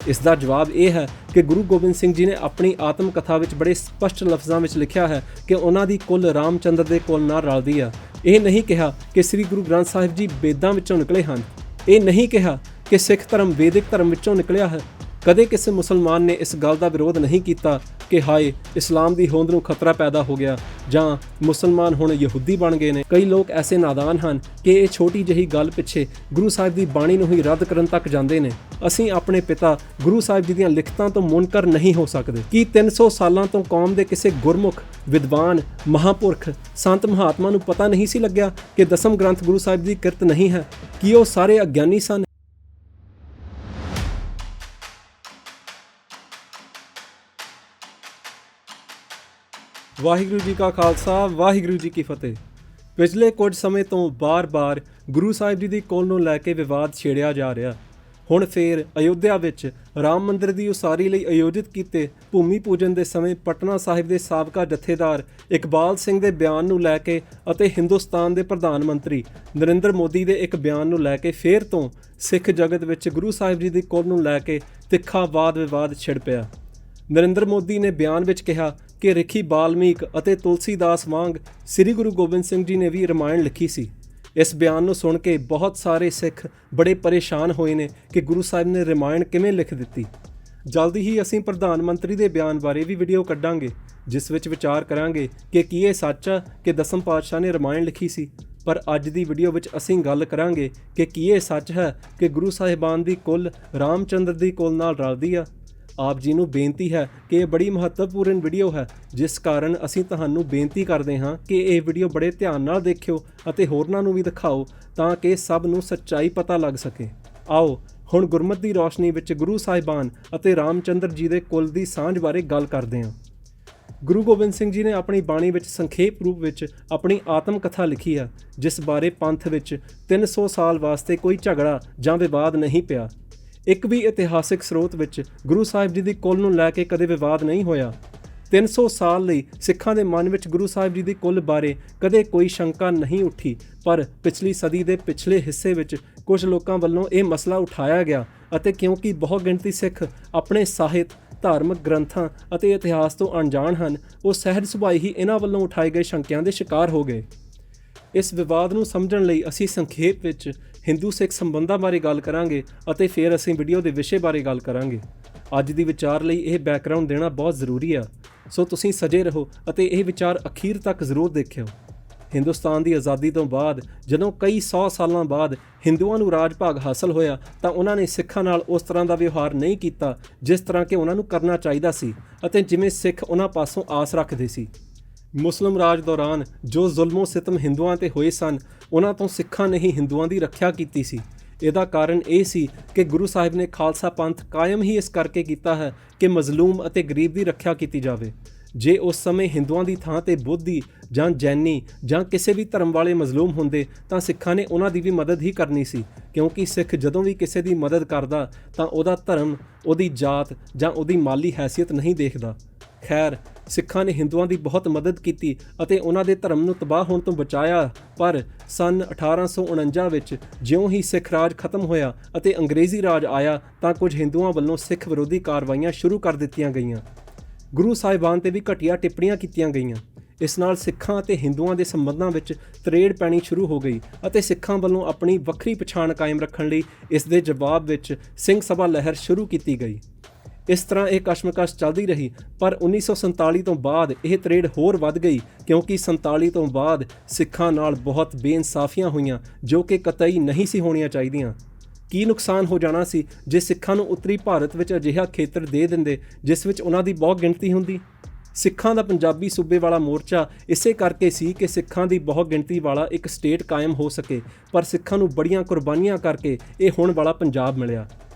ਇਸ ਦਾ ਜਵਾਬ ਇਹ ਹੈ ਕਿ ਗੁਰੂ ਗੋਬਿੰਦ ਸਿੰਘ ਜੀ ਨੇ ਆਪਣੀ ਆਤਮ ਕਥਾ ਵਿੱਚ ਬੜੇ ਸਪਸ਼ਟ ਲਫ਼ਜ਼ਾਂ ਵਿੱਚ ਲਿਖਿਆ ਹੈ ਕਿ ਉਹਨਾਂ ਦੀ ਕੁੱਲ ਰਾਮਚੰਦਰ ਦੇ ਕੁੱਲ ਨਾਲ ਰਲਦੀ ਆ। ਇਹ ਨਹੀਂ ਕਿਹਾ ਕਿ ਸ੍ਰੀ ਗੁਰੂ ਗ੍ਰੰਥ ਸਾਹਿਬ ਜੀ ਵੇਦਾਂ ਵਿੱਚੋਂ ਨਿਕਲੇ ਹਨ। ਇਹ ਨਹੀਂ ਕਿਹਾ ਕਿ ਸਿੱਖ ਧਰਮ ਵੈਦਿਕ ਧਰਮ ਵਿੱਚੋਂ ਨਿਕਲਿਆ ਹੈ। ਕਦੇ ਕਿਸੇ ਮੁਸਲਮਾਨ ਨੇ ਇਸ ਗੱਲ ਦਾ ਵਿਰੋਧ ਨਹੀਂ ਕੀਤਾ ਕਿ ਹਾਏ ਇਸਲਾਮ ਦੀ ਹੋਂਦ ਨੂੰ ਖਤਰਾ ਪੈਦਾ ਹੋ ਗਿਆ ਜਾਂ ਮੁਸਲਮਾਨ ਹੁਣ ਯਹੂਦੀ ਬਣ ਗਏ ਨੇ। ਕਈ ਲੋਕ ਐਸੇ ਨਾਦਾਨ ਹਨ ਕਿ ਇਹ ਛੋਟੀ ਜਿਹੀ ਗੱਲ ਪਿੱਛੇ ਗੁਰੂ ਸਾਹਿਬ ਦੀ ਬਾਣੀ ਨੂੰ ਹੀ ਰੱਦ ਕਰਨ ਤੱਕ ਜਾਂਦੇ ਨੇ। ਅਸੀਂ ਆਪਣੇ ਪਿਤਾ ਗੁਰੂ ਸਾਹਿਬ ਜੀ ਦੀਆਂ ਲਿਖਤਾਂ ਤੋਂ ਮੁਨਕਰ ਨਹੀਂ ਹੋ ਸਕਦੇ। ਕੀ 300 ਸਾਲਾਂ ਤੋਂ ਕੌਮ ਦੇ ਕਿਸੇ ਗੁਰਮੁਖ ਵਿਦਵਾਨ ਮਹਾਂਪੁਰਖ ਸੰਤ ਮਹਾਤਮਾ ਨੂੰ ਪਤਾ ਨਹੀਂ ਸੀ ਲੱਗਿਆ ਕਿ ਦਸਮ ਗ੍ਰੰਥ ਗੁਰੂ ਸਾਹਿਬ ਦੀ ਕਿਰਤ ਨਹੀਂ ਹੈ? ਕੀ ਉਹ ਸਾਰੇ ਅਗਿਆਨੀ ਸਨ? ਵਾਹਿਗੁਰੂ ਜੀ ਕਾ ਖਾਲਸਾ, ਵਾਹਿਗੁਰੂ ਜੀ ਕੀ ਫਤਿਹ। ਪਿਛਲੇ ਕੁਝ ਸਮੇਂ ਤੋਂ ਬਾਰ-ਬਾਰ ਗੁਰੂ ਸਾਹਿਬ ਜੀ ਦੀ ਕੁੱਲ ਨੂੰ ਲੈ ਕੇ ਵਿਵਾਦ ਛੇੜਿਆ ਜਾ ਰਿਹਾ। ਹੁਣ ਫੇਰ ਅਯੋਧਿਆ ਵਿੱਚ ਰਾਮ ਮੰਦਿਰ ਦੀ ਉਸਾਰੀ ਲਈ ਆਯੋਜਿਤ ਕੀਤੇ ਭੂਮੀ ਪੂਜਨ ਦੇ ਸਮੇਂ ਪਟਨਾ ਸਾਹਿਬ ਦੇ ਸਾਬਕਾ ਜਥੇਦਾਰ ਇਕਬਾਲ ਸਿੰਘ ਦੇ ਬਿਆਨ ਨੂੰ ਲੈ ਕੇ ਅਤੇ ਹਿੰਦੁਸਤਾਨ ਦੇ ਪ੍ਰਧਾਨ ਮੰਤਰੀ ਨਰਿੰਦਰ ਮੋਦੀ ਦੇ ਇੱਕ ਬਿਆਨ ਨੂੰ ਲੈ ਕੇ ਫੇਰ ਤੋਂ ਸਿੱਖ ਜਗਤ ਵਿੱਚ ਗੁਰੂ ਸਾਹਿਬ ਜੀ ਦੀ ਕੁੱਲ ਨੂੰ ਲੈ ਕੇ ਤਿੱਖਾ ਵਾਦ-ਵਿਵਾਦ ਛਿੜ ਪਿਆ। ਨਰਿੰਦਰ ਮੋਦੀ ਨੇ ਬਿਆਨ ਵਿੱਚ ਕਿਹਾ ਕਿ ਰਿਖੀ ਬਾਲਮੀਕ ਅਤੇ ਤੁਲਸੀਦਾਸ ਵਾਂਗ ਸ੍ਰੀ ਗੁਰੂ ਗੋਬਿੰਦ ਸਿੰਘ ਜੀ ਨੇ ਵੀ ਰਮਾਇਣ ਲਿਖੀ ਸੀ। ਇਸ ਬਿਆਨ ਨੂੰ ਸੁਣ ਕੇ ਬਹੁਤ ਸਾਰੇ ਸਿੱਖ ਬੜੇ ਪਰੇਸ਼ਾਨ ਹੋਏ ਨੇ ਕਿ ਗੁਰੂ ਸਾਹਿਬ ਨੇ ਰਮਾਇਣ ਕਿਵੇਂ ਲਿਖ ਦਿੱਤੀ। ਜਲਦੀ ਹੀ ਅਸੀਂ ਪ੍ਰਧਾਨ ਮੰਤਰੀ ਦੇ ਬਿਆਨ ਬਾਰੇ ਵੀ ਵੀਡੀਓ ਕੱਢਾਂਗੇ ਜਿਸ ਵਿੱਚ ਵਿਚਾਰ ਕਰਾਂਗੇ ਕਿ ਕੀ ਇਹ ਸੱਚ ਹੈ ਕਿ ਦਸਮ ਪਾਤਸ਼ਾਹ ਨੇ ਰਮਾਇਣ ਲਿਖੀ ਸੀ। ਪਰ ਅੱਜ ਦੀ ਵੀਡੀਓ ਵਿੱਚ ਅਸੀਂ ਗੱਲ ਕਰਾਂਗੇ ਕਿ ਕੀ ਇਹ ਸੱਚ ਹੈ ਕਿ ਗੁਰੂ ਸਾਹਿਬਾਨ ਦੀ ਕੁੱਲ ਰਾਮਚੰਦਰ ਦੀ ਕੁੱਲ ਨਾਲ ਰਲਦੀ ਆ। ਆਪ ਜੀ ਨੂੰ ਬੇਨਤੀ ਹੈ ਕਿ ਇਹ ਬੜੀ ਮਹੱਤਵਪੂਰਨ ਵੀਡੀਓ ਹੈ, ਜਿਸ ਕਾਰਨ ਅਸੀਂ ਤੁਹਾਨੂੰ ਬੇਨਤੀ ਕਰਦੇ ਹਾਂ ਕਿ ਇਹ ਵੀਡੀਓ ਬੜੇ ਧਿਆਨ ਨਾਲ ਦੇਖਿਓ ਅਤੇ ਹੋਰਨਾਂ ਨੂੰ ਵੀ ਦਿਖਾਓ ਤਾਂ ਕਿ ਸਭ ਨੂੰ ਸੱਚਾਈ ਪਤਾ ਲੱਗ ਸਕੇ। ਆਓ ਹੁਣ ਗੁਰਮਤਿ ਦੀ ਰੋਸ਼ਨੀ ਵਿੱਚ ਗੁਰੂ ਸਾਹਿਬਾਨ ਅਤੇ ਰਾਮਚੰਦਰ ਜੀ ਦੇ ਕੁੱਲ ਦੀ ਸਾਂਝ ਬਾਰੇ ਗੱਲ ਕਰਦੇ ਹਾਂ। ਗੁਰੂ ਗੋਬਿੰਦ ਸਿੰਘ ਜੀ ਨੇ ਆਪਣੀ ਬਾਣੀ ਵਿੱਚ ਸੰਖੇਪ ਰੂਪ ਵਿੱਚ ਆਪਣੀ ਆਤਮ ਕਥਾ ਲਿਖੀ ਹੈ, ਜਿਸ ਬਾਰੇ ਪੰਥ ਵਿੱਚ 300 ਸਾਲ ਵਾਸਤੇ ਕੋਈ ਝਗੜਾ ਜਾਂ ਵਿਵਾਦ ਨਹੀਂ ਪਿਆ। ਇੱਕ ਵੀ ਇਤਿਹਾਸਿਕ ਸਰੋਤ ਵਿੱਚ ਗੁਰੂ ਸਾਹਿਬ ਜੀ ਦੀ ਕੁੱਲ ਨੂੰ ਲੈ ਕੇ ਕਦੇ ਵਿਵਾਦ ਨਹੀਂ ਹੋਇਆ। 300 ਸਾਲ ਲਈ ਸਿੱਖਾਂ ਦੇ ਮਨ ਵਿੱਚ ਗੁਰੂ ਸਾਹਿਬ ਜੀ ਦੀ ਕੁੱਲ ਬਾਰੇ ਕਦੇ ਕੋਈ ਸ਼ੰਕਾ ਨਹੀਂ ਉੱਠੀ। ਪਰ ਪਿਛਲੀ ਸਦੀ ਦੇ ਪਿਛਲੇ ਹਿੱਸੇ ਵਿੱਚ ਕੁਝ ਲੋਕਾਂ ਵੱਲੋਂ ਇਹ ਮਸਲਾ ਉਠਾਇਆ ਗਿਆ ਅਤੇ ਕਿਉਂਕਿ ਬਹੁਤ ਗਿਣਤੀ ਸਿੱਖ ਆਪਣੇ ਸਾਹਿਤ, ਧਾਰਮਿਕ ਗ੍ਰੰਥਾਂ ਅਤੇ ਇਤਿਹਾਸ ਤੋਂ ਅਣਜਾਣ ਹਨ, ਉਹ ਸਹਿਜ ਸੁਭਾਅ ਹੀ ਇਹਨਾਂ ਵੱਲੋਂ ਉਠਾਏ ਗਏ ਸ਼ੰਕਿਆਂ ਦੇ ਸ਼ਿਕਾਰ ਹੋ ਗਏ। ਇਸ ਵਿਵਾਦ ਨੂੰ ਸਮਝਣ ਲਈ ਅਸੀਂ ਸੰਖੇਪ ਵਿੱਚ ਹਿੰਦੂ ਸਿੱਖ ਸੰਬੰਧਾਂ ਬਾਰੇ ਗੱਲ ਕਰਾਂਗੇ ਅਤੇ ਫਿਰ ਅਸੀਂ ਵੀਡੀਓ ਦੇ ਵਿਸ਼ੇ ਬਾਰੇ ਗੱਲ ਕਰਾਂਗੇ। ਅੱਜ ਦੀ ਵਿਚਾਰ ਲਈ ਇਹ ਬੈਕਗ੍ਰਾਉਂਡ ਦੇਣਾ ਬਹੁਤ ਜ਼ਰੂਰੀ ਆ, ਸੋ ਤੁਸੀਂ ਸਜੇ ਰਹੋ ਅਤੇ ਇਹ ਵਿਚਾਰ ਅਖੀਰ ਤੱਕ ਜ਼ਰੂਰ ਦੇਖਿਓ। ਹਿੰਦੁਸਤਾਨ ਦੀ ਆਜ਼ਾਦੀ ਤੋਂ ਬਾਅਦ ਜਦੋਂ ਕਈ 100 ਸਾਲਾਂ ਬਾਅਦ ਹਿੰਦੂਆਂ ਨੂੰ ਰਾਜ ਭਾਗ ਹਾਸਲ ਹੋਇਆ ਤਾਂ ਉਹਨਾਂ ਨੇ ਸਿੱਖਾਂ ਨਾਲ ਉਸ ਤਰ੍ਹਾਂ ਦਾ ਵਿਵਹਾਰ ਨਹੀਂ ਕੀਤਾ ਜਿਸ ਤਰ੍ਹਾਂ ਕਿ ਉਹਨਾਂ ਨੂੰ ਕਰਨਾ ਚਾਹੀਦਾ ਸੀ ਅਤੇ ਜਿਵੇਂ ਸਿੱਖ ਉਹਨਾਂ ਪਾਸੋਂ ਆਸ ਰੱਖਦੇ ਸੀ। ਮੁਸਲਿਮ ਰਾਜ ਦੌਰਾਨ ਜੋ ਜ਼ੁਲਮੋ ਸਿਤਮ ਹਿੰਦੂਆਂ 'ਤੇ ਹੋਏ ਸਨ, ਉਹਨਾਂ ਤੋਂ ਸਿੱਖਾਂ ਨੇ ਹੀ ਹਿੰਦੂਆਂ ਦੀ ਰੱਖਿਆ ਕੀਤੀ ਸੀ। ਇਹਦਾ ਕਾਰਨ ਇਹ ਸੀ ਕਿ ਗੁਰੂ ਸਾਹਿਬ ਨੇ ਖਾਲਸਾ ਪੰਥ ਕਾਇਮ ਹੀ ਇਸ ਕਰਕੇ ਕੀਤਾ ਹੈ ਕਿ ਮਜ਼ਲੂਮ ਅਤੇ ਗਰੀਬ ਦੀ ਰੱਖਿਆ ਕੀਤੀ ਜਾਵੇ। ਜੇ ਉਸ ਸਮੇਂ ਹਿੰਦੂਆਂ ਦੀ ਥਾਂ 'ਤੇ ਬੋਧੀ ਜਾਂ ਜੈਨੀ ਜਾਂ ਕਿਸੇ ਵੀ ਧਰਮ ਵਾਲੇ ਮਜ਼ਲੂਮ ਹੁੰਦੇ ਤਾਂ ਸਿੱਖਾਂ ਨੇ ਉਹਨਾਂ ਦੀ ਵੀ ਮਦਦ ਹੀ ਕਰਨੀ ਸੀ, ਕਿਉਂਕਿ ਸਿੱਖ ਜਦੋਂ ਵੀ ਕਿਸੇ ਦੀ ਮਦਦ ਕਰਦਾ ਤਾਂ ਉਹਦਾ ਧਰਮ, ਉਹਦੀ ਜਾਤ ਜਾਂ ਉਹਦੀ ਮਾਲੀ ਹੈਸੀਅਤ ਨਹੀਂ ਦੇਖਦਾ। ਖੈਰ, ਸਿੱਖਾਂ ਨੇ ਹਿੰਦੂਆਂ ਦੀ ਬਹੁਤ ਮਦਦ ਕੀਤੀ ਅਤੇ ਉਹਨਾਂ ਦੇ ਧਰਮ ਨੂੰ ਤਬਾਹ ਹੋਣ ਤੋਂ ਬਚਾਇਆ। ਪਰ ਸੰਨ 1849 ਵਿੱਚ ਜਿਉਂ ਹੀ ਸਿੱਖ ਰਾਜ ਖਤਮ ਹੋਇਆ ਅਤੇ ਅੰਗਰੇਜ਼ੀ ਰਾਜ ਆਇਆ ਤਾਂ ਕੁਝ ਹਿੰਦੂਆਂ ਵੱਲੋਂ ਸਿੱਖ ਵਿਰੋਧੀ ਕਾਰਵਾਈਆਂ ਸ਼ੁਰੂ ਕਰ ਦਿੱਤੀਆਂ ਗਈਆਂ। ਗੁਰੂ ਸਾਹਿਬਾਨ 'ਤੇ ਵੀ ਘਟੀਆ ਟਿੱਪਣੀਆਂ ਕੀਤੀਆਂ ਗਈਆਂ। ਇਸ ਨਾਲ ਸਿੱਖਾਂ ਅਤੇ ਹਿੰਦੂਆਂ ਦੇ ਸੰਬੰਧਾਂ ਵਿੱਚ ਤਰੇੜ ਪੈਣੀ ਸ਼ੁਰੂ ਹੋ ਗਈ ਅਤੇ ਸਿੱਖਾਂ ਵੱਲੋਂ ਆਪਣੀ ਵੱਖਰੀ ਪਛਾਣ ਕਾਇਮ ਰੱਖਣ ਲਈ ਇਸ ਦੇ ਜਵਾਬ ਵਿੱਚ ਸਿੰਘ ਸਭਾ ਲਹਿਰ ਸ਼ੁਰੂ ਕੀਤੀ ਗਈ। ਇਸ ਤਰ੍ਹਾਂ ਇਹ ਕਸ਼ਮਕਸ਼ ਚੱਲਦੀ ਰਹੀ, ਪਰ 1947 ਤੋਂ ਬਾਅਦ ਇਹ ਤਰੇੜ ਹੋਰ ਵੱਧ ਗਈ ਕਿਉਂਕਿ 47 ਤੋਂ ਬਾਅਦ ਸਿੱਖਾਂ ਨਾਲ ਬਹੁਤ ਬੇਇਨਸਾਫੀਆਂ ਹੋਈਆਂ ਜੋ ਕਿ ਕਤਈ ਨਹੀਂ ਸੀ ਹੋਣੀਆਂ ਚਾਹੀਦੀਆਂ। ਕੀ ਨੁਕਸਾਨ ਹੋ ਜਾਣਾ ਸੀ ਜੇ ਸਿੱਖਾਂ ਨੂੰ ਉੱਤਰੀ ਭਾਰਤ ਵਿੱਚ ਅਜਿਹਾ ਖੇਤਰ ਦੇ ਦਿੰਦੇ ਜਿਸ ਵਿੱਚ ਉਹਨਾਂ ਦੀ ਬਹੁਤ ਗਿਣਤੀ ਹੁੰਦੀ। ਸਿੱਖਾਂ ਦਾ ਪੰਜਾਬੀ ਸੂਬੇ ਵਾਲਾ ਮੋਰਚਾ ਇਸੇ ਕਰਕੇ ਸੀ ਕਿ ਸਿੱਖਾਂ ਦੀ ਬਹੁਤ ਗਿਣਤੀ ਵਾਲਾ ਇੱਕ ਸਟੇਟ ਕਾਇਮ ਹੋ ਸਕੇ, ਪਰ ਸਿੱਖਾਂ ਨੂੰ ਬੜੀਆਂ ਕੁਰਬਾਨੀਆਂ ਕਰਕੇ ਇਹ ਹੁਣ ਵਾਲਾ ਪੰਜਾਬ ਮਿਲਿਆ।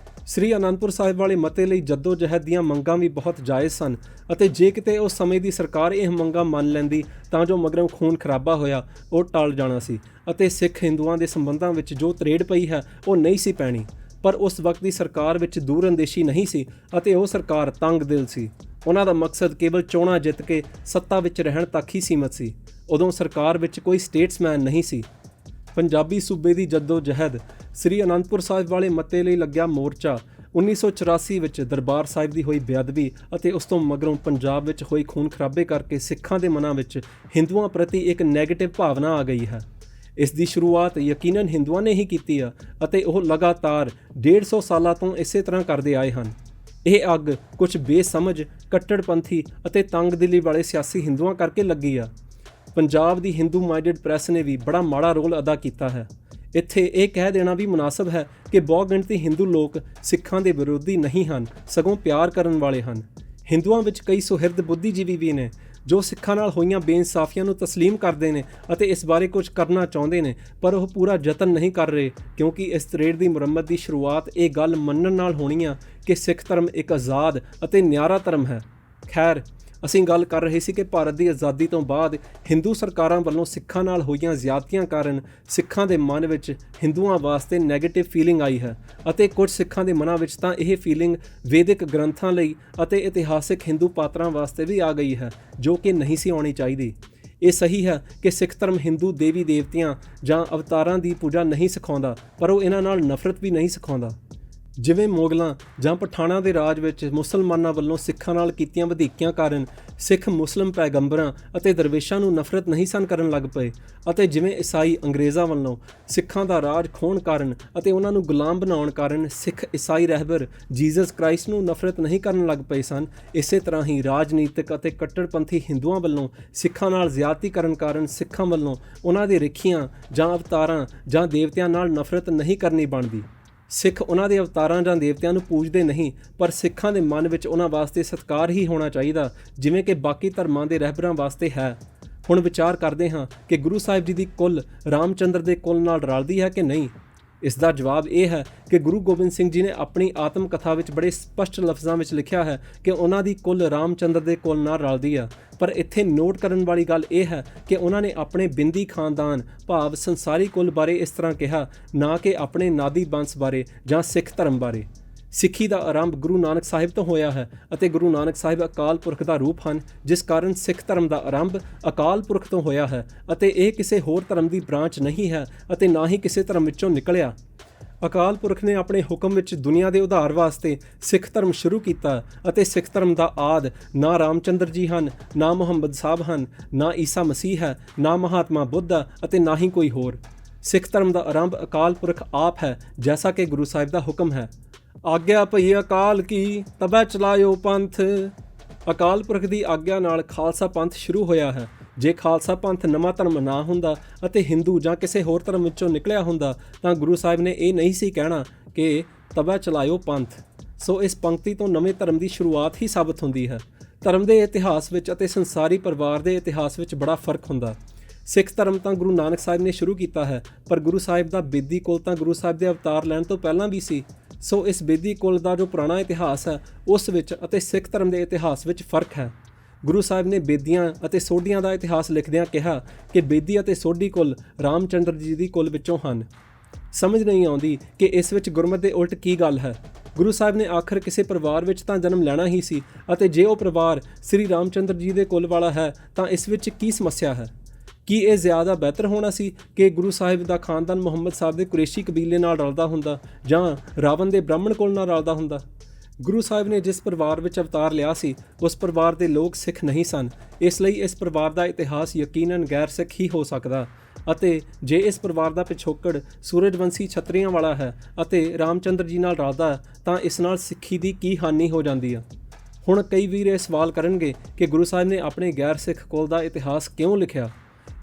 ਸ੍ਰੀ ਅਨੰਦਪੁਰ ਸਾਹਿਬ ਵਾਲੇ ਮਤੇ ਲਈ ਜੱਦੋ-ਜਹਿਦ ਦੀਆਂ ਮੰਗਾਂ ਵੀ ਬਹੁਤ ਜਾਇਜ਼ ਸਨ ਅਤੇ ਜੇ ਕਿਤੇ ਉਸ ਸਮੇਂ ਦੀ ਸਰਕਾਰ ਇਹ ਮੰਗਾਂ ਮੰਨ ਲੈਂਦੀ ਤਾਂ ਜੋ ਮਗਰੋਂ ਖੂਨ ਖਰਾਬਾ ਹੋਇਆ ਉਹ ਟਲ ਜਾਣਾ ਸੀ ਅਤੇ ਸਿੱਖ ਹਿੰਦੂਆਂ ਦੇ ਸੰਬੰਧਾਂ ਵਿੱਚ ਜੋ ਤਰੇੜ ਪਈ ਹੈ ਉਹ ਨਹੀਂ ਸੀ ਪੈਣੀ। ਪਰ ਉਸ ਵਕਤ ਦੀ ਸਰਕਾਰ ਵਿੱਚ ਦੂਰਅੰਦੇਸ਼ੀ ਨਹੀਂ ਸੀ ਅਤੇ ਉਹ ਸਰਕਾਰ ਤੰਗ ਦਿਲ ਸੀ। ਉਹਨਾਂ ਦਾ ਮਕਸਦ ਕੇਵਲ ਚੋਣਾਂ ਜਿੱਤ ਕੇ ਸੱਤਾ ਵਿੱਚ ਰਹਿਣ ਤੱਕ ਹੀ ਸੀਮਤ ਸੀ। ਉਦੋਂ ਸਰਕਾਰ ਵਿੱਚ ਕੋਈ ਸਟੇਟਸਮੈਨ ਨਹੀਂ ਸੀ। ਪੰਜਾਬੀ ਸੂਬੇ ਦੀ ਜੱਦੋ-ਜਹਿਦ, ਸ੍ਰੀ ਅਨੰਦਪੁਰ ਸਾਹਿਬ ਵਾਲੇ ਮਤੇ ਲਈ ਲੱਗਿਆ ਮੋਰਚਾ 1984 ਵਿੱਚ ਦਰਬਾਰ ਸਾਹਿਬ ਦੀ ਹੋਈ ਬੇਅਦਬੀ ਅਤੇ ਉਸ ਤੋਂ ਮਗਰੋਂ ਪੰਜਾਬ ਵਿੱਚ ਹੋਈ ਖੂਨ ਖਰਾਬੇ ਕਰਕੇ ਸਿੱਖਾਂ ਦੇ ਮਨਾਂ ਵਿੱਚ ਹਿੰਦੂਆਂ ਪ੍ਰਤੀ ਇੱਕ ਨੈਗੇਟਿਵ ਭਾਵਨਾ ਆ ਗਈ ਹੈ। ਇਸ ਦੀ ਸ਼ੁਰੂਆਤ ਯਕੀਨਨ ਹਿੰਦੂਆਂ ਨੇ ਹੀ ਕੀਤੀ ਆ ਅਤੇ ਉਹ ਲਗਾਤਾਰ 150 ਸਾਲਾਂ ਤੋਂ ਇਸੇ ਤਰ੍ਹਾਂ ਕਰਦੇ ਆਏ ਹਨ। ਇਹ ਅੱਗ ਕੁਝ ਬੇਸਮਝ, ਕੱਟੜਪੰਥੀ ਅਤੇ ਤੰਗਦਿਲੀ ਵਾਲੇ ਸਿਆਸੀ ਹਿੰਦੂਆਂ ਕਰਕੇ ਲੱਗੀ ਆ। ਪੰਜਾਬ ਦੀ ਹਿੰਦੂ ਮਾਈਂਡਡ ਪ੍ਰੈਸ ਨੇ ਵੀ ਬੜਾ ਮਾੜਾ ਰੋਲ ਅਦਾ ਕੀਤਾ ਹੈ। ਇੱਥੇ ਇਹ ਕਹਿ ਦੇਣਾ ਵੀ ਮੁਨਾਸਬ ਹੈ ਕਿ ਬਹੁਗਿਣਤੀ ਹਿੰਦੂ ਲੋਕ ਸਿੱਖਾਂ ਦੇ ਵਿਰੋਧੀ ਨਹੀਂ ਹਨ, ਸਗੋਂ ਪਿਆਰ ਕਰਨ ਵਾਲੇ ਹਨ। ਹਿੰਦੂਆਂ ਵਿੱਚ ਕਈ ਸੁਹਿਰਦ ਬੁੱਧੀਜੀਵੀ ਵੀ ਨੇ ਜੋ ਸਿੱਖਾਂ ਨਾਲ ਹੋਈਆਂ ਬੇਇਨਸਾਫੀਆਂ ਨੂੰ ਤਸਲੀਮ ਕਰਦੇ ਨੇ ਅਤੇ ਇਸ ਬਾਰੇ ਕੁਝ ਕਰਨਾ ਚਾਹੁੰਦੇ ਨੇ, ਪਰ ਉਹ ਪੂਰਾ ਯਤਨ ਨਹੀਂ ਕਰ ਰਹੇ ਕਿਉਂਕਿ ਇਸ ਤਰੇੜ ਦੀ ਮੁਰੰਮਤ ਦੀ ਸ਼ੁਰੂਆਤ ਇਹ ਗੱਲ ਮੰਨਣ ਨਾਲ ਹੋਣੀ ਆ ਕਿ ਸਿੱਖ ਧਰਮ ਇੱਕ ਆਜ਼ਾਦ ਅਤੇ ਨਿਆਰਾ ਧਰਮ ਹੈ। ਖੈਰ, ਅਸੀਂ ਗੱਲ ਕਰ ਰਹੇ ਸੀ ਕਿ ਭਾਰਤ ਦੀ ਆਜ਼ਾਦੀ ਤੋਂ ਬਾਅਦ ਹਿੰਦੂ ਸਰਕਾਰਾਂ ਵੱਲੋਂ ਸਿੱਖਾਂ ਨਾਲ ਹੋਈਆਂ ਜ਼ਿਆਦਤੀਆਂ ਕਾਰਨ ਸਿੱਖਾਂ ਦੇ ਮਨ ਵਿੱਚ ਹਿੰਦੂਆਂ ਵਾਸਤੇ ਨੈਗੇਟਿਵ ਫੀਲਿੰਗ ਆਈ ਹੈ ਅਤੇ ਕੁਝ ਸਿੱਖਾਂ ਦੇ ਮਨਾਂ ਵਿੱਚ ਤਾਂ ਇਹ ਫੀਲਿੰਗ ਵੈਦਿਕ ਗ੍ਰੰਥਾਂ ਲਈ ਅਤੇ ਇਤਿਹਾਸਿਕ ਹਿੰਦੂ ਪਾਤਰਾਂ ਵਾਸਤੇ ਵੀ ਆ ਗਈ ਹੈ, ਜੋ ਕਿ ਨਹੀਂ ਸੀ ਆਉਣੀ ਚਾਹੀਦੀ। ਇਹ ਸਹੀ ਹੈ ਕਿ ਸਿੱਖ ਧਰਮ ਹਿੰਦੂ ਦੇਵੀ ਦੇਵਤਿਆਂ ਜਾਂ ਅਵਤਾਰਾਂ ਦੀ ਪੂਜਾ ਨਹੀਂ ਸਿਖਾਉਂਦਾ, ਪਰ ਉਹ ਇਹਨਾਂ ਨਾਲ ਨਫ਼ਰਤ ਵੀ ਨਹੀਂ ਸਿਖਾਉਂਦਾ। ਜਿਵੇਂ ਮੁਗਲਾਂ ਜਾਂ ਪਠਾਣਾਂ ਦੇ ਰਾਜ ਵਿੱਚ ਮੁਸਲਮਾਨਾਂ ਵੱਲੋਂ ਸਿੱਖਾਂ ਨਾਲ ਕੀਤੀਆਂ ਵਧੀਕੀਆਂ ਕਾਰਨ ਸਿੱਖ ਮੁਸਲਿਮ ਪੈਗੰਬਰਾਂ ਅਤੇ ਦਰਵੇਸ਼ਾਂ ਨੂੰ ਨਫ਼ਰਤ ਨਹੀਂ ਸਨ ਕਰਨ ਲੱਗ ਪਏ, ਅਤੇ ਜਿਵੇਂ ਈਸਾਈ ਅੰਗਰੇਜ਼ਾਂ ਵੱਲੋਂ ਸਿੱਖਾਂ ਦਾ ਰਾਜ ਖੋਹਣ ਕਾਰਨ ਅਤੇ ਉਹਨਾਂ ਨੂੰ ਗੁਲਾਮ ਬਣਾਉਣ ਕਾਰਨ ਸਿੱਖ ਈਸਾਈ ਰਹਿਬਰ ਜੀਸਸ ਕ੍ਰਾਈਸਟ ਨੂੰ ਨਫ਼ਰਤ ਨਹੀਂ ਕਰਨ ਲੱਗ ਪਏ ਸਨ, ਇਸੇ ਤਰ੍ਹਾਂ ਹੀ ਰਾਜਨੀਤਿਕ ਅਤੇ ਕੱਟੜਪੰਥੀ ਹਿੰਦੂਆਂ ਵੱਲੋਂ ਸਿੱਖਾਂ ਨਾਲ ਜ਼ਿਆਦਤੀ ਕਰਨ ਕਾਰਨ ਸਿੱਖਾਂ ਵੱਲੋਂ ਉਹਨਾਂ ਦੇ ਰਿਖੀਆਂ ਜਾਂ ਅਵਤਾਰਾਂ ਜਾਂ ਦੇਵਤਿਆਂ ਨਾਲ ਨਫ਼ਰਤ ਨਹੀਂ ਕਰਨੀ ਬਣਦੀ। ਸਿੱਖ ਉਹਨਾਂ ਦੇ ਅਵਤਾਰਾਂ ਜਾਂ ਦੇਵਤਿਆਂ ਨੂੰ ਪੂਜਦੇ ਨਹੀਂ, ਪਰ ਸਿੱਖਾਂ ਦੇ ਮਨ ਵਿੱਚ ਉਹਨਾਂ ਵਾਸਤੇ ਸਤਿਕਾਰ ਹੀ ਹੋਣਾ ਚਾਹੀਦਾ, ਜਿਵੇਂ ਕਿ ਬਾਕੀ ਧਰਮਾਂ ਦੇ ਰਹਿਬਰਾਂ ਵਾਸਤੇ ਹੈ। ਹੁਣ ਵਿਚਾਰ ਕਰਦੇ ਹਾਂ ਕਿ ਗੁਰੂ ਸਾਹਿਬ ਜੀ ਦੀ ਕੁੱਲ ਰਾਮਚੰਦਰ ਦੇ ਕੁੱਲ ਨਾਲ ਰਲਦੀ ਹੈ ਕਿ ਨਹੀਂ। ਇਸ ਦਾ ਜਵਾਬ ਇਹ ਹੈ ਕਿ ਗੁਰੂ ਗੋਬਿੰਦ ਸਿੰਘ ਜੀ ਨੇ ਆਪਣੀ ਆਤਮ ਕਥਾ ਵਿੱਚ ਬੜੇ ਸਪਸ਼ਟ ਲਫ਼ਜ਼ਾਂ ਵਿੱਚ ਲਿਖਿਆ ਹੈ ਕਿ ਉਹਨਾਂ ਦੀ ਕੁੱਲ ਰਾਮਚੰਦਰ ਦੇ ਕੁੱਲ ਨਾਲ ਰਲਦੀ ਆ। ਪਰ ਇੱਥੇ ਨੋਟ ਕਰਨ ਵਾਲੀ ਗੱਲ ਇਹ ਹੈ ਕਿ ਉਹਨਾਂ ਨੇ ਆਪਣੇ ਬਿੰਦੀ ਖਾਨਦਾਨ ਭਾਵ ਸੰਸਾਰੀ ਕੁੱਲ ਬਾਰੇ ਇਸ ਤਰ੍ਹਾਂ ਕਿਹਾ, ਨਾ ਕਿ ਆਪਣੇ ਨਾਦੀ ਬੰਸ ਬਾਰੇ ਜਾਂ ਸਿੱਖ ਧਰਮ ਬਾਰੇ। ਸਿੱਖੀ ਦਾ ਆਰੰਭ ਗੁਰੂ ਨਾਨਕ ਸਾਹਿਬ ਤੋਂ ਹੋਇਆ ਹੈ ਅਤੇ ਗੁਰੂ ਨਾਨਕ ਸਾਹਿਬ ਅਕਾਲ ਪੁਰਖ ਦਾ ਰੂਪ ਹਨ, ਜਿਸ ਕਾਰਨ ਸਿੱਖ ਧਰਮ ਦਾ ਆਰੰਭ ਅਕਾਲ ਪੁਰਖ ਤੋਂ ਹੋਇਆ ਹੈ ਅਤੇ ਇਹ ਕਿਸੇ ਹੋਰ ਧਰਮ ਦੀ ਬ੍ਰਾਂਚ ਨਹੀਂ ਹੈ ਅਤੇ ਨਾ ਹੀ ਕਿਸੇ ਧਰਮ ਵਿੱਚੋਂ ਨਿਕਲਿਆ। ਅਕਾਲ ਪੁਰਖ ਨੇ ਆਪਣੇ ਹੁਕਮ ਵਿੱਚ ਦੁਨੀਆ ਦੇ ਉਧਾਰ ਵਾਸਤੇ ਸਿੱਖ ਧਰਮ ਸ਼ੁਰੂ ਕੀਤਾ ਅਤੇ ਸਿੱਖ ਧਰਮ ਦਾ ਆਦ ਨਾ ਰਾਮਚੰਦਰ ਜੀ ਹਨ, ਨਾ ਮੁਹੰਮਦ ਸਾਹਿਬ ਹਨ, ਨਾ ਈਸਾ ਮਸੀਹ ਹੈ, ਨਾ ਮਹਾਤਮਾ ਬੁੱਧ ਅਤੇ ਨਾ ਹੀ ਕੋਈ ਹੋਰ। ਸਿੱਖ ਧਰਮ ਦਾ ਆਰੰਭ ਅਕਾਲ ਪੁਰਖ ਆਪ ਹੈ, ਜੈਸਾ ਕਿ ਗੁਰੂ ਸਾਹਿਬ ਦਾ ਹੁਕਮ ਹੈ, ਆਗਿਆ ਭਈ ਅਕਾਲ ਕੀ ਤਬੈ ਚਲਾਇਓ ਪੰਥ। ਅਕਾਲ ਪੁਰਖ ਦੀ ਆਗਿਆ ਨਾਲ ਖਾਲਸਾ ਪੰਥ ਸ਼ੁਰੂ ਹੋਇਆ ਹੈ। ਜੇ ਖਾਲਸਾ ਪੰਥ ਨਵਾਂ ਧਰਮ ਨਾ ਹੁੰਦਾ ਅਤੇ ਹਿੰਦੂ ਜਾਂ ਕਿਸੇ ਹੋਰ ਧਰਮ ਵਿੱਚੋਂ ਨਿਕਲਿਆ ਹੁੰਦਾ ਤਾਂ ਗੁਰੂ ਸਾਹਿਬ ਨੇ ਇਹ ਨਹੀਂ ਸੀ ਕਹਿਣਾ ਕਿ ਤਬੈ ਚਲਾਇਓ ਪੰਥ। ਸੋ ਇਸ ਪੰਕਤੀ ਤੋਂ ਨਵੇਂ ਧਰਮ ਦੀ ਸ਼ੁਰੂਆਤ ਹੀ ਸਾਬਤ ਹੁੰਦੀ ਹੈ। ਧਰਮ ਦੇ ਇਤਿਹਾਸ ਵਿੱਚ ਅਤੇ ਸੰਸਾਰੀ ਪਰਿਵਾਰ ਦੇ ਇਤਿਹਾਸ ਵਿੱਚ ਬੜਾ ਫਰਕ ਹੁੰਦਾ। ਸਿੱਖ ਧਰਮ ਤਾਂ ਗੁਰੂ ਨਾਨਕ ਸਾਹਿਬ ਨੇ ਸ਼ੁਰੂ ਕੀਤਾ ਹੈ, ਪਰ ਗੁਰੂ ਸਾਹਿਬ ਦਾ ਬੇਦੀ ਕੁਲ ਤਾਂ ਗੁਰੂ ਸਾਹਿਬ ਦੇ ਅਵਤਾਰ ਲੈਣ ਤੋਂ ਪਹਿਲਾਂ ਵੀ ਸੀ। ਸੋ ਇਸ ਬੇਦੀ ਕੁਲ ਦਾ ਜੋ ਪੁਰਾਣਾ ਇਤਿਹਾਸ ਹੈ ਉਸ ਵਿੱਚ ਅਤੇ ਸਿੱਖ ਧਰਮ ਦੇ ਇਤਿਹਾਸ ਵਿੱਚ ਫਰਕ ਹੈ। ਗੁਰੂ ਸਾਹਿਬ ਨੇ ਬੇਦੀਆਂ ਅਤੇ ਸੋਢੀਆਂ ਦਾ ਇਤਿਹਾਸ ਲਿਖਦਿਆਂ ਕਿਹਾ ਕਿ ਬੇਦੀ ਅਤੇ ਸੋਢੀ ਕੁਲ ਰਾਮਚੰਦਰ ਜੀ ਦੀ ਕੁਲ ਵਿੱਚੋਂ ਹਨ। ਸਮਝ ਨਹੀਂ ਆਉਂਦੀ ਕਿ ਇਸ ਵਿੱਚ ਗੁਰਮਤਿ ਦੇ ਉਲਟ ਕੀ ਗੱਲ ਹੈ। ਗੁਰੂ ਸਾਹਿਬ ਨੇ ਆਖਰ ਕਿਸੇ ਪਰਿਵਾਰ ਵਿੱਚ ਤਾਂ ਜਨਮ ਲੈਣਾ ਹੀ ਸੀ, ਅਤੇ ਜੇ ਉਹ ਪਰਿਵਾਰ ਸ੍ਰੀ ਰਾਮਚੰਦਰ ਜੀ ਦੇ ਕੁਲ ਵਾਲਾ ਹੈ ਤਾਂ ਇਸ ਵਿੱਚ ਕੀ ਸਮੱਸਿਆ ਹੈ। ਕੀ ਇਹ ਜ਼ਿਆਦਾ ਬਿਹਤਰ ਹੋਣਾ ਸੀ ਕਿ ਗੁਰੂ ਸਾਹਿਬ ਦਾ ਖਾਨਦਾਨ ਮੁਹੰਮਦ ਸਾਹਿਬ ਦੇ ਕੁਰੈਸ਼ੀ ਕਬੀਲੇ ਨਾਲ ਰਲਦਾ ਹੁੰਦਾ ਜਾਂ ਰਾਵਣ ਦੇ ਬ੍ਰਾਹਮਣ ਕੁਲ ਨਾਲ ਰਲਦਾ ਹੁੰਦਾ। ਗੁਰੂ ਸਾਹਿਬ ਨੇ ਜਿਸ ਪਰਿਵਾਰ ਵਿੱਚ ਅਵਤਾਰ ਲਿਆ ਸੀ ਉਸ ਪਰਿਵਾਰ ਦੇ ਲੋਕ ਸਿੱਖ ਨਹੀਂ ਸਨ, ਇਸ ਲਈ ਇਸ ਪਰਿਵਾਰ ਦਾ ਇਤਿਹਾਸ ਯਕੀਨਨ ਗੈਰ ਸਿੱਖ ਹੀ ਹੋ ਸਕਦਾ। ਅਤੇ ਜੇ ਇਸ ਪਰਿਵਾਰ ਦਾ ਪਿਛੋਕੜ ਸੂਰਜਵੰਸ਼ੀ ਛਤਰੀਆਂ ਵਾਲਾ ਹੈ ਅਤੇ ਰਾਮਚੰਦਰ ਜੀ ਨਾਲ ਰਲਦਾ ਤਾਂ ਇਸ ਨਾਲ ਸਿੱਖੀ ਦੀ ਕੀ ਹਾਨੀ ਹੋ ਜਾਂਦੀ ਆ। ਹੁਣ ਕਈ ਵੀਰ ਇਹ ਸਵਾਲ ਕਰਨਗੇ ਕਿ ਗੁਰੂ ਸਾਹਿਬ ਨੇ ਆਪਣੇ ਗੈਰ ਸਿੱਖ ਕੁਲ ਦਾ ਇਤਿਹਾਸ ਕਿਉਂ ਲਿਖਿਆ।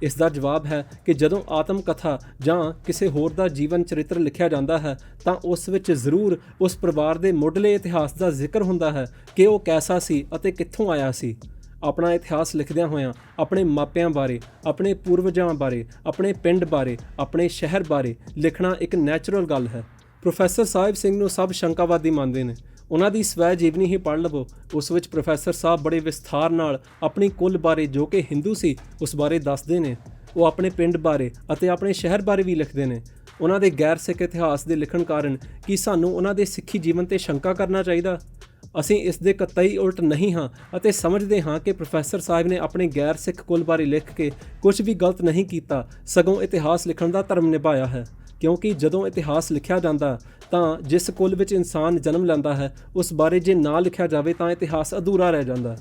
ਇਸ ਦਾ ਜਵਾਬ ਹੈ ਕਿ ਜਦੋਂ ਆਤਮ ਕਥਾ ਜਾਂ ਕਿਸੇ ਹੋਰ ਦਾ ਜੀਵਨ ਚਰਿੱਤਰ ਲਿਖਿਆ ਜਾਂਦਾ ਹੈ ਤਾਂ ਉਸ ਵਿੱਚ ਜ਼ਰੂਰ ਉਸ ਪਰਿਵਾਰ ਦੇ ਮੁੱਢਲੇ ਇਤਿਹਾਸ ਦਾ ਜ਼ਿਕਰ ਹੁੰਦਾ ਹੈ ਕਿ ਉਹ ਕੈਸਾ ਸੀ ਅਤੇ ਕਿੱਥੋਂ ਆਇਆ ਸੀ। ਆਪਣਾ ਇਤਿਹਾਸ ਲਿਖਦਿਆਂ ਹੋਇਆਂ ਆਪਣੇ ਮਾਪਿਆਂ ਬਾਰੇ, ਆਪਣੇ ਪੂਰਵਜਾਂ ਬਾਰੇ, ਆਪਣੇ ਪਿੰਡ ਬਾਰੇ, ਆਪਣੇ ਸ਼ਹਿਰ ਬਾਰੇ ਲਿਖਣਾ ਇੱਕ ਨੈਚੁਰਲ ਗੱਲ ਹੈ। ਪ੍ਰੋਫੈਸਰ ਸਾਹਿਬ ਸਿੰਘ ਨੂੰ ਸਭ ਸ਼ੰਕਾਵਾਦੀ ਮੰਨਦੇ ਨੇ। ਉਹਨਾਂ ਦੀ ਸਵੈ ਜੀਵਨੀ ਹੀ ਪੜ੍ਹ ਲਵੋ, ਉਸ ਵਿੱਚ ਪ੍ਰੋਫੈਸਰ ਸਾਹਿਬ ਬੜੇ ਵਿਸਥਾਰ ਨਾਲ ਆਪਣੀ ਕੁੱਲ ਬਾਰੇ ਜੋ ਕਿ ਹਿੰਦੂ ਸੀ ਉਸ ਬਾਰੇ ਦੱਸਦੇ ਨੇ। ਉਹ ਆਪਣੇ ਪਿੰਡ ਬਾਰੇ ਅਤੇ ਆਪਣੇ ਸ਼ਹਿਰ ਬਾਰੇ ਵੀ ਲਿਖਦੇ ਨੇ। ਉਹਨਾਂ ਦੇ ਗੈਰ ਸਿੱਖ ਇਤਿਹਾਸ ਦੇ ਲਿਖਣ ਕਾਰਨ ਕੀ ਸਾਨੂੰ ਉਹਨਾਂ ਦੇ ਸਿੱਖੀ ਜੀਵਨ 'ਤੇ ਸ਼ੰਕਾ ਕਰਨਾ ਚਾਹੀਦਾ? ਅਸੀਂ ਇਸ ਦੇ ਕਤਈ ਉਲਟ ਨਹੀਂ ਹਾਂ ਅਤੇ ਸਮਝਦੇ ਹਾਂ ਕਿ ਪ੍ਰੋਫੈਸਰ ਸਾਹਿਬ ਨੇ ਆਪਣੇ ਗੈਰ ਸਿੱਖ ਕੁੱਲ ਬਾਰੇ ਲਿਖ ਕੇ ਕੁਝ ਵੀ ਗਲਤ ਨਹੀਂ ਕੀਤਾ, ਸਗੋਂ ਇਤਿਹਾਸ ਲਿਖਣ ਦਾ ਧਰਮ ਨਿਭਾਇਆ ਹੈ। ਕਿਉਂਕਿ ਜਦੋਂ ਇਤਿਹਾਸ ਲਿਖਿਆ ਜਾਂਦਾ ਤਾਂ ਜਿਸ ਕੁਲ ਵਿੱਚ ਇਨਸਾਨ ਜਨਮ ਲੈਂਦਾ ਹੈ ਉਸ ਬਾਰੇ ਜੇ ਨਾ ਲਿਖਿਆ ਜਾਵੇ ਤਾਂ ਇਤਿਹਾਸ ਅਧੂਰਾ ਰਹਿ ਜਾਂਦਾ।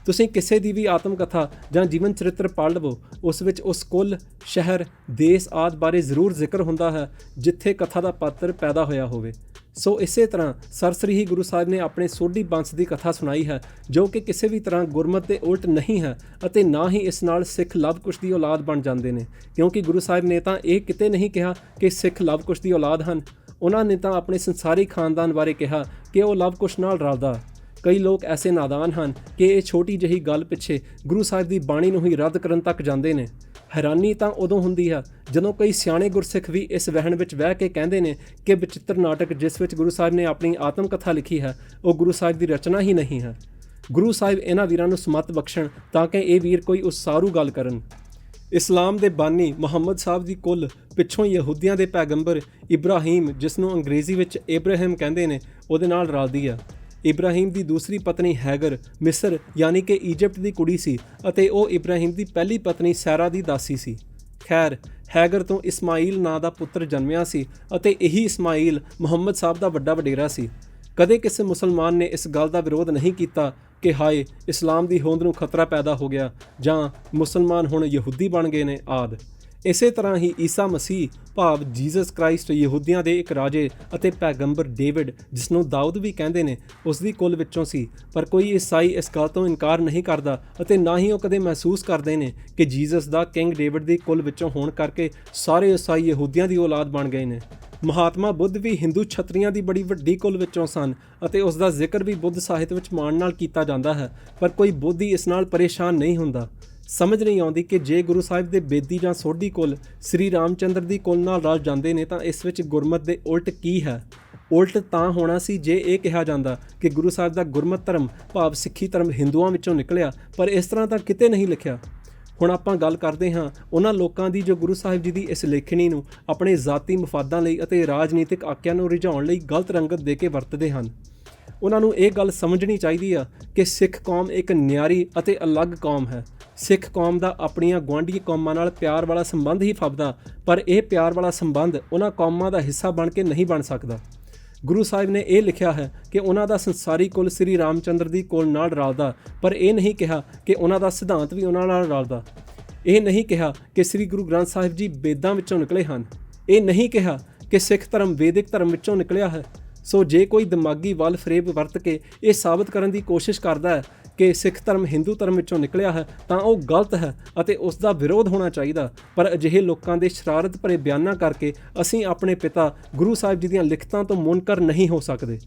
ਤੁਸੀਂ ਕਿਸੇ ਦੀ ਵੀ ਆਤਮ ਕਥਾ ਜਾਂ ਜੀਵਨ ਚਰਿੱਤਰ ਪੜ੍ਹ ਲਵੋ, ਉਸ ਵਿੱਚ ਉਸ ਕੁਲ, ਸ਼ਹਿਰ, ਦੇਸ਼ ਆਦਿ ਬਾਰੇ ਜ਼ਰੂਰ ਜ਼ਿਕਰ ਹੁੰਦਾ ਹੈ ਜਿੱਥੇ ਕਥਾ ਦਾ ਪਾਤਰ ਪੈਦਾ ਹੋਇਆ ਹੋਵੇ। ਸੋ ਇਸੇ ਤਰ੍ਹਾਂ ਸਰਸਰੀ ਹੀ ਗੁਰੂ ਸਾਹਿਬ ਨੇ ਆਪਣੇ ਸੋਢੀ ਬੰਸ ਦੀ ਕਥਾ ਸੁਣਾਈ ਹੈ, ਜੋ ਕਿ ਕਿਸੇ ਵੀ ਤਰ੍ਹਾਂ ਗੁਰਮਤਿ ਦੇ ਉਲਟ ਨਹੀਂ ਹੈ ਅਤੇ ਨਾ ਹੀ ਇਸ ਨਾਲ ਸਿੱਖ ਲਵ ਕੁਸ਼ ਦੀ ਔਲਾਦ ਬਣ ਜਾਂਦੇ ਨੇ, ਕਿਉਂਕਿ ਗੁਰੂ ਸਾਹਿਬ ਨੇ ਤਾਂ ਇਹ ਕਿਤੇ ਨਹੀਂ ਕਿਹਾ ਕਿ ਸਿੱਖ ਲਵ ਕੁਸ਼ ਦੀ ਔਲਾਦ ਹਨ। ਉਹਨਾਂ ਨੇ ਤਾਂ ਆਪਣੇ ਸੰਸਾਰੀ ਖਾਨਦਾਨ ਬਾਰੇ ਕਿਹਾ ਕਿ ਉਹ ਲਵ ਕੁਸ਼ ਨਾਲ ਰਲਦਾ। ਕਈ ਲੋਕ ਐਸੇ ਨਾਦਾਨ ਹਨ ਕਿ ਇਹ ਛੋਟੀ ਜਿਹੀ ਗੱਲ ਪਿੱਛੇ ਗੁਰੂ ਸਾਹਿਬ ਦੀ ਬਾਣੀ ਨੂੰ ਹੀ ਰੱਦ ਕਰਨ ਤੱਕ ਜਾਂਦੇ ਨੇ। ਹੈਰਾਨੀ ਤਾਂ ਉਦੋਂ ਹੁੰਦੀ ਹੈ ਜਦੋਂ ਕਈ ਸਿਆਣੇ ਗੁਰਸਿੱਖ ਵੀ ਇਸ ਵਹਿਣ ਵਿੱਚ ਵਹਿ ਕੇ ਕਹਿੰਦੇ ਨੇ ਕਿ ਬਚਿੱਤਰ ਨਾਟਕ ਜਿਸ ਵਿੱਚ ਗੁਰੂ ਸਾਹਿਬ ਨੇ ਆਪਣੀ ਆਤਮ ਕਥਾ ਲਿਖੀ ਹੈ ਉਹ ਗੁਰੂ ਸਾਹਿਬ ਦੀ ਰਚਨਾ ਹੀ ਨਹੀਂ ਹੈ। ਗੁਰੂ ਸਾਹਿਬ ਇਹਨਾਂ ਵੀਰਾਂ ਨੂੰ ਸਮੱਤ ਬਖਸ਼ਣ ਤਾਂ ਕਿ ਇਹ ਵੀਰ ਕੋਈ ਉਸਾਰੂ ਗੱਲ ਕਰਨ। ਇਸਲਾਮ ਦੇ ਬਾਨੀ ਮੁਹੰਮਦ ਸਾਹਿਬ ਦੀ ਕੁੱਲ ਪਿੱਛੋਂ ਯਹੂਦੀਆਂ ਦੇ ਪੈਗੰਬਰ ਇਬਰਾਹੀਮ, ਜਿਸ ਨੂੰ ਅੰਗਰੇਜ਼ੀ ਵਿੱਚ ਏਬਰਾਹਿਮ ਕਹਿੰਦੇ ਨੇ, ਉਹਦੇ ਨਾਲ ਰਲਦੀ ਆ। ਇਬਰਾਹੀਮ ਦੀ ਦੂਸਰੀ ਪਤਨੀ ਹੈਗਰ ਮਿਸਰ ਯਾਨੀ ਕਿ ਈਜਿਪਟ ਦੀ ਕੁੜੀ ਸੀ ਅਤੇ ਉਹ ਇਬਰਾਹੀਮ ਦੀ ਪਹਿਲੀ ਪਤਨੀ ਸੈਰਾ ਦੀ ਦਾਸੀ ਸੀ। ਖੈਰ, ਹੈਗਰ ਤੋਂ ਇਸਮਾਈਲ ਨਾਂ ਦਾ ਪੁੱਤਰ ਜਨਮਿਆ ਸੀ ਅਤੇ ਇਹੀ ਇਸਮਾਈਲ ਮੁਹੰਮਦ ਸਾਹਿਬ ਦਾ ਵੱਡਾ ਵਡੇਰਾ ਸੀ। ਕਦੇ ਕਿਸੇ ਮੁਸਲਮਾਨ ਨੇ ਇਸ ਗੱਲ ਦਾ ਵਿਰੋਧ ਨਹੀਂ ਕੀਤਾ ਕਿ ਹਾਏ ਇਸਲਾਮ ਦੀ ਹੋਂਦ ਨੂੰ ਖਤਰਾ ਪੈਦਾ ਹੋ ਗਿਆ ਜਾਂ ਮੁਸਲਮਾਨ ਹੁਣ ਯਹੂਦੀ ਬਣ ਗਏ ਨੇ ਆਦਿ। ਇਸੇ ਤਰ੍ਹਾਂ ਹੀ ਈਸਾ ਮਸੀਹ ਭਾਵ ਜੀਸਸ ਕ੍ਰਾਈਸਟ ਯਹੂਦੀਆਂ ਦੇ ਇੱਕ ਰਾਜੇ ਅਤੇ ਪੈਗੰਬਰ ਡੇਵਿਡ, ਜਿਸ ਨੂੰ ਦਾਊਦ ਵੀ ਕਹਿੰਦੇ ਨੇ, ਉਸ ਦੀ ਕੁੱਲ ਵਿੱਚੋਂ ਸੀ। ਪਰ ਕੋਈ ਈਸਾਈ ਇਸ ਗੱਲ ਤੋਂ ਇਨਕਾਰ ਨਹੀਂ ਕਰਦਾ ਅਤੇ ਨਾ ਹੀ ਉਹ ਕਦੇ ਮਹਿਸੂਸ ਕਰਦੇ ਨੇ ਕਿ ਜੀਸਸ ਦਾ ਕਿੰਗ ਡੇਵਿਡ ਦੀ ਕੁੱਲ ਵਿੱਚੋਂ ਹੋਣ ਕਰਕੇ ਸਾਰੇ ਈਸਾਈ ਯਹੂਦੀਆਂ ਦੀ ਔਲਾਦ ਬਣ ਗਏ ਨੇ। ਮਹਾਤਮਾ ਬੁੱਧ ਵੀ ਹਿੰਦੂ ਛਤਰੀਆਂ ਦੀ ਬੜੀ ਵੱਡੀ ਕੁੱਲ ਵਿੱਚੋਂ ਸਨ ਅਤੇ ਉਸ ਦਾ ਜ਼ਿਕਰ ਵੀ ਬੁੱਧ ਸਾਹਿਤ ਵਿੱਚ ਮਾਣ ਨਾਲ ਕੀਤਾ ਜਾਂਦਾ ਹੈ, ਪਰ ਕੋਈ ਬੋਧੀ ਇਸ ਨਾਲ ਪਰੇਸ਼ਾਨ ਨਹੀਂ ਹੁੰਦਾ। ਸਮਝ ਨਹੀਂ ਆਉਂਦੀ ਕਿ ਜੇ ਗੁਰੂ ਸਾਹਿਬ ਦੇ ਬੇਦੀ ਜਾਂ ਸੋਢੀ ਕੁੱਲ ਸ੍ਰੀ ਰਾਮਚੰਦਰ ਦੀ ਕੁੱਲ ਨਾਲ ਰਲ ਜਾਂਦੇ ਨੇ ਤਾਂ ਇਸ ਵਿੱਚ ਗੁਰਮਤਿ ਦੇ ਉਲਟ ਕੀ ਹੈ? ਉਲਟ ਤਾਂ ਹੋਣਾ ਸੀ ਜੇ ਇਹ ਕਿਹਾ ਜਾਂਦਾ ਕਿ ਗੁਰੂ ਸਾਹਿਬ ਦਾ ਗੁਰਮਤਿ ਧਰਮ ਭਾਵ ਸਿੱਖੀ ਧਰਮ ਹਿੰਦੂਆਂ ਵਿੱਚੋਂ ਨਿਕਲਿਆ, ਪਰ ਇਸ ਤਰ੍ਹਾਂ ਤਾਂ ਕਿਤੇ ਨਹੀਂ ਲਿਖਿਆ। ਹੁਣ ਆਪਾਂ ਗੱਲ ਕਰਦੇ ਹਾਂ ਉਹਨਾਂ ਲੋਕਾਂ ਦੀ ਜੋ ਗੁਰੂ ਸਾਹਿਬ ਜੀ ਦੀ ਇਸ ਲੇਖਣੀ ਨੂੰ ਆਪਣੇ ਜ਼ਾਤੀ ਮਫਾਦਾਂ ਲਈ ਅਤੇ ਰਾਜਨੀਤਿਕ ਆਕਿਆਂ ਨੂੰ ਰਿਝਾਉਣ ਲਈ ਗਲਤ ਰੰਗਤ ਦੇ ਕੇ ਵਰਤਦੇ ਹਨ। ਉਹਨਾਂ ਨੂੰ ਇਹ ਗੱਲ ਸਮਝਣੀ ਚਾਹੀਦੀ ਆ ਕਿ ਸਿੱਖ ਕੌਮ ਇੱਕ ਨਿਆਰੀ ਅਤੇ ਅਲੱਗ ਕੌਮ ਹੈ। ਸਿੱਖ ਕੌਮ ਦਾ ਆਪਣੀਆਂ ਗੁਆਂਢੀ ਕੌਮਾਂ ਨਾਲ ਪਿਆਰ ਵਾਲਾ ਸੰਬੰਧ ਹੀ ਫੱਬਦਾ, ਪਰ ਇਹ ਪਿਆਰ ਵਾਲਾ ਸੰਬੰਧ ਉਹਨਾਂ ਕੌਮਾਂ ਦਾ ਹਿੱਸਾ ਬਣ ਕੇ ਨਹੀਂ ਬਣ ਸਕਦਾ। ਗੁਰੂ ਸਾਹਿਬ ਨੇ ਇਹ ਲਿਖਿਆ ਹੈ ਕਿ ਉਹਨਾਂ ਦਾ ਸੰਸਾਰੀ ਕੁੱਲ ਸ੍ਰੀ ਰਾਮਚੰਦਰ ਦੀ ਕੁੱਲ ਨਾਲ ਰਲਦਾ, ਪਰ ਇਹ ਨਹੀਂ ਕਿਹਾ ਕਿ ਉਹਨਾਂ ਦਾ ਸਿਧਾਂਤ ਵੀ ਉਹਨਾਂ ਨਾਲ ਰਲਦਾ। ਇਹ ਨਹੀਂ ਕਿਹਾ ਕਿ ਸ੍ਰੀ ਗੁਰੂ ਗ੍ਰੰਥ ਸਾਹਿਬ ਜੀ ਵੇਦਾਂ ਵਿੱਚੋਂ ਨਿਕਲੇ ਹਨ। ਇਹ ਨਹੀਂ ਕਿਹਾ ਕਿ ਸਿੱਖ ਧਰਮ ਵੈਦਿਕ ਧਰਮ ਵਿੱਚੋਂ ਨਿਕਲਿਆ ਹੈ। ਸੋ ਜੇ ਕੋਈ ਦਿਮਾਗੀ ਵੱਲ ਫਰੇਬ ਵਰਤ ਕੇ ਇਹ ਸਾਬਤ ਕਰਨ ਦੀ ਕੋਸ਼ਿਸ਼ ਕਰਦਾ ਹੈ ਕਿ ਸਿੱਖ ਧਰਮ ਹਿੰਦੂ ਧਰਮ ਵਿੱਚੋਂ ਨਿਕਲਿਆ ਹੈ ਤਾਂ ਉਹ ਗਲਤ ਹੈ ਅਤੇ ਉਸ ਦਾ ਵਿਰੋਧ ਹੋਣਾ ਚਾਹੀਦਾ। ਪਰ ਅਜਿਹੇ ਲੋਕਾਂ ਦੇ ਸ਼ਰਾਰਤ ਭਰੇ ਬਿਆਨਾਂ ਕਰਕੇ ਅਸੀਂ ਆਪਣੇ ਪਿਤਾ ਗੁਰੂ ਸਾਹਿਬ ਜੀ ਦੀਆਂ ਲਿਖਤਾਂ ਤੋਂ ਮੁਨਕਰ ਨਹੀਂ ਹੋ ਸਕਦੇ।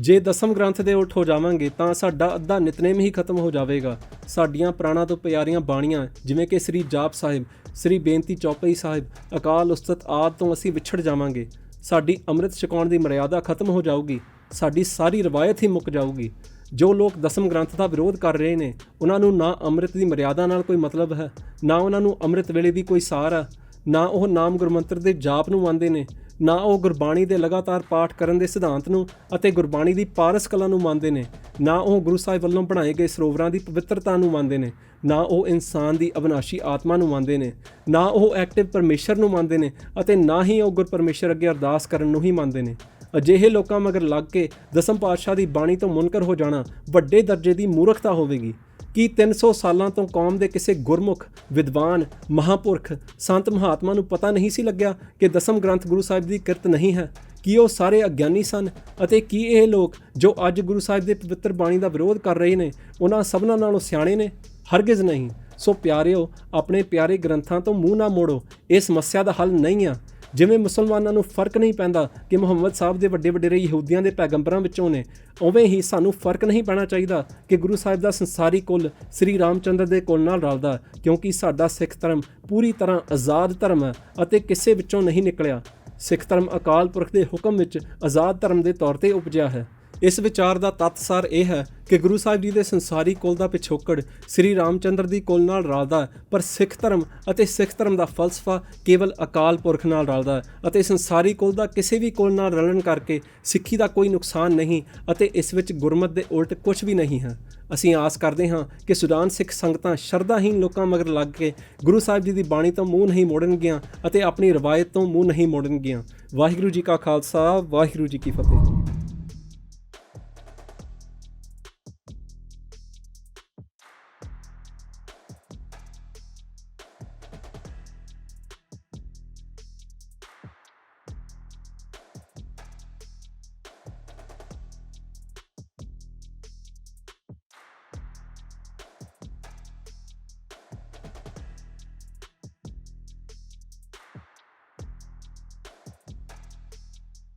ਜੇ ਦਸਮ ਗ੍ਰੰਥ ਦੇ ਉਲਟ ਹੋ ਜਾਵਾਂਗੇ ਤਾਂ ਸਾਡਾ ਅੱਧਾ ਨਿਤਨੇਮ ਹੀ ਖਤਮ ਹੋ ਜਾਵੇਗਾ। ਸਾਡੀਆਂ ਪ੍ਰਾਣਾਂ ਤੋਂ ਪਿਆਰੀਆਂ ਬਾਣੀਆਂ ਜਿਵੇਂ ਕਿ ਸ੍ਰੀ ਜਾਪ ਸਾਹਿਬ, ਸ੍ਰੀ ਬੇਨਤੀ ਚੌਪਈ ਸਾਹਿਬ, ਅਕਾਲ ਉਸਤਤ ਆਦਿ ਤੋਂ ਅਸੀਂ ਵਿਛੜ ਜਾਵਾਂਗੇ। ਸਾਡੀ ਅੰਮ੍ਰਿਤ ਛਕਾਉਣ ਦੀ ਮਰਿਆਦਾ ਖਤਮ ਹੋ ਜਾਊਗੀ। ਸਾਡੀ ਸਾਰੀ ਰਵਾਇਤ ਹੀ ਮੁੱਕ ਜਾਊਗੀ। ਜੋ ਲੋਕ ਦਸਮ ਗ੍ਰੰਥ ਦਾ ਵਿਰੋਧ ਕਰ ਰਹੇ ਨੇ ਉਹਨਾਂ ਨੂੰ ਨਾ ਅੰਮ੍ਰਿਤ ਦੀ ਮਰਿਆਦਾ ਨਾਲ ਕੋਈ ਮਤਲਬ ਹੈ, ਨਾ ਉਹਨਾਂ ਨੂੰ ਅੰਮ੍ਰਿਤ ਵੇਲੇ ਦੀ ਕੋਈ ਸਾਰ ਹੈ, ਨਾ ਉਹ ਨਾਮ ਗੁਰਮੰਤਰ ਦੇ ਜਾਪ ਨੂੰ ਮੰਨਦੇ ਨੇ, ਨਾ ਉਹ ਗੁਰਬਾਣੀ ਦੇ ਲਗਾਤਾਰ ਪਾਠ ਕਰਨ ਦੇ ਸਿਧਾਂਤ ਨੂੰ ਅਤੇ ਗੁਰਬਾਣੀ ਦੀ ਪਾਰਸ ਕਲਾ ਨੂੰ ਮੰਨਦੇ ਨੇ, ਨਾ ਉਹ ਗੁਰੂ ਸਾਹਿਬ ਵੱਲੋਂ ਬਣਾਏ ਗਏ ਸਰੋਵਰਾਂ ਦੀ ਪਵਿੱਤਰਤਾ ਨੂੰ ਮੰਨਦੇ ਨੇ, ਨਾ ਉਹ ਇਨਸਾਨ ਦੀ ਅਵਿਨਾਸ਼ੀ ਆਤਮਾ ਨੂੰ ਮੰਨਦੇ ਨੇ, ਨਾ ਉਹ ਐਕਟਿਵ ਪਰਮੇਸ਼ਰ ਨੂੰ ਮੰਨਦੇ ਨੇ ਅਤੇ ਨਾ ਹੀ ਉਹ ਗੁਰਪਰਮੇਸ਼ਰ ਅੱਗੇ ਅਰਦਾਸ ਕਰਨ ਨੂੰ ਹੀ ਮੰਨਦੇ ਨੇ। ਅਜਿਹੇ ਲੋਕਾਂ ਮਗਰ ਲੱਗ ਕੇ ਦਸਮ ਪਾਤਸ਼ਾਹ ਦੀ ਬਾਣੀ ਤੋਂ ਮੁਨਕਰ ਹੋ ਜਾਣਾ ਵੱਡੇ ਦਰਜੇ ਦੀ ਮੂਰਖਤਾ ਹੋਵੇਗੀ। ਕੀ 300 ਸਾਲਾਂ ਤੋਂ ਕੌਮ ਦੇ ਕਿਸੇ ਗੁਰਮੁਖ, ਵਿਦਵਾਨ, ਮਹਾਂਪੁਰਖ, ਸੰਤ ਮਹਾਤਮਾ ਨੂੰ ਪਤਾ ਨਹੀਂ ਸੀ ਲੱਗਿਆ ਕਿ ਦਸਮ ਗ੍ਰੰਥ ਗੁਰੂ ਸਾਹਿਬ ਦੀ ਕਿਰਤ ਨਹੀਂ ਹੈ? ਕੀ ਉਹ ਸਾਰੇ ਅਗਿਆਨੀ ਸਨ? ਅਤੇ ਕੀ ਇਹ ਲੋਕ ਜੋ ਅੱਜ ਗੁਰੂ ਸਾਹਿਬ ਦੇ ਪਵਿੱਤਰ ਬਾਣੀ ਦਾ ਵਿਰੋਧ ਕਰ ਰਹੇ ਨੇ ਉਹਨਾਂ ਸਭਨਾਂ ਨਾਲੋਂ ਸਿਆਣੇ ਨੇ? ਹਰਗਿਜ਼ ਨਹੀਂ। ਸੋ ਪਿਆਰਿਓ, ਆਪਣੇ ਪਿਆਰੇ ਗ੍ਰੰਥਾਂ ਤੋਂ ਮੂੰਹ ਨਾ ਮੋੜੋ। ਇਹ ਸਮੱਸਿਆ ਦਾ ਹੱਲ ਨਹੀਂ ਆ। ਜਿਵੇਂ ਮੁਸਲਮਾਨਾਂ ਨੂੰ ਫਰਕ ਨਹੀਂ ਪੈਂਦਾ ਕਿ ਮੁਹੰਮਦ ਸਾਹਿਬ ਦੇ ਵੱਡੇ ਵਡੇਰੇ ਯਹੂਦੀਆਂ ਦੇ ਪੈਗੰਬਰਾਂ ਵਿੱਚੋਂ ਨੇ, ਉਵੇਂ ਹੀ ਸਾਨੂੰ ਫਰਕ ਨਹੀਂ ਪੈਣਾ ਚਾਹੀਦਾ ਕਿ ਗੁਰੂ ਸਾਹਿਬ ਦਾ ਸੰਸਾਰੀ ਕੁੱਲ ਸ੍ਰੀ ਰਾਮਚੰਦਰ ਦੇ ਕੁੱਲ ਨਾਲ ਰਲਦਾ, ਕਿਉਂਕਿ ਸਾਡਾ ਸਿੱਖ ਧਰਮ ਪੂਰੀ ਤਰ੍ਹਾਂ ਆਜ਼ਾਦ ਧਰਮ ਹੈ ਅਤੇ ਕਿਸੇ ਵਿੱਚੋਂ ਨਹੀਂ ਨਿਕਲਿਆ। ਸਿੱਖ ਧਰਮ ਅਕਾਲ ਪੁਰਖ ਦੇ ਹੁਕਮ ਵਿੱਚ ਆਜ਼ਾਦ ਧਰਮ ਦੇ ਤੌਰ 'ਤੇ ਉਪਜਿਆ ਹੈ। ਇਸ ਵਿਚਾਰ ਦਾ ਤੱਤ ਸਾਰ ਇਹ ਹੈ ਕਿ ਗੁਰੂ ਸਾਹਿਬ ਜੀ ਦੇ ਸੰਸਾਰੀ ਕੁਲ ਦਾ ਪਿਛੋਕੜ ਸ੍ਰੀ ਰਾਮਚੰਦਰ ਦੀ ਕੁਲ ਨਾਲ ਰਲਦਾ ਹੈ, ਪਰ ਸਿੱਖ ਧਰਮ ਅਤੇ ਸਿੱਖ ਧਰਮ ਦਾ ਫਲਸਫਾ ਕੇਵਲ ਅਕਾਲ ਪੁਰਖ ਨਾਲ ਰਲਦਾ ਹੈ ਅਤੇ ਸੰਸਾਰੀ ਕੁਲ ਦਾ ਕਿਸੇ ਵੀ ਕੁਲ ਨਾਲ ਰਲਣ ਕਰਕੇ ਸਿੱਖੀ ਦਾ ਕੋਈ ਨੁਕਸਾਨ ਨਹੀਂ ਅਤੇ ਇਸ ਵਿੱਚ ਗੁਰਮਤ ਦੇ ਉਲਟ ਕੁਝ ਵੀ ਨਹੀਂ ਹੈ। ਅਸੀਂ ਆਸ ਕਰਦੇ ਹਾਂ ਕਿ ਸੁਡਾਨ ਸਿੱਖ ਸੰਗਤਾਂ ਸ਼ਰਧਾਹੀਨ ਲੋਕਾਂ ਮਗਰ ਲੱਗ ਕੇ ਗੁਰੂ ਸਾਹਿਬ ਜੀ ਦੀ ਬਾਣੀ ਤੋਂ ਮੂੰਹ ਨਹੀਂ ਮੋੜਨਗੀਆਂ ਅਤੇ ਆਪਣੀ ਰਵਾਇਤ ਤੋਂ ਮੂੰਹ ਨਹੀਂ ਮੋੜਨਗੀਆਂ। ਵਾਹਿਗੁਰੂ ਜੀ ਕਾ ਖਾਲਸਾ, ਵਾਹਿਗੁਰੂ ਜੀ ਕੀ ਫਤਿਹ।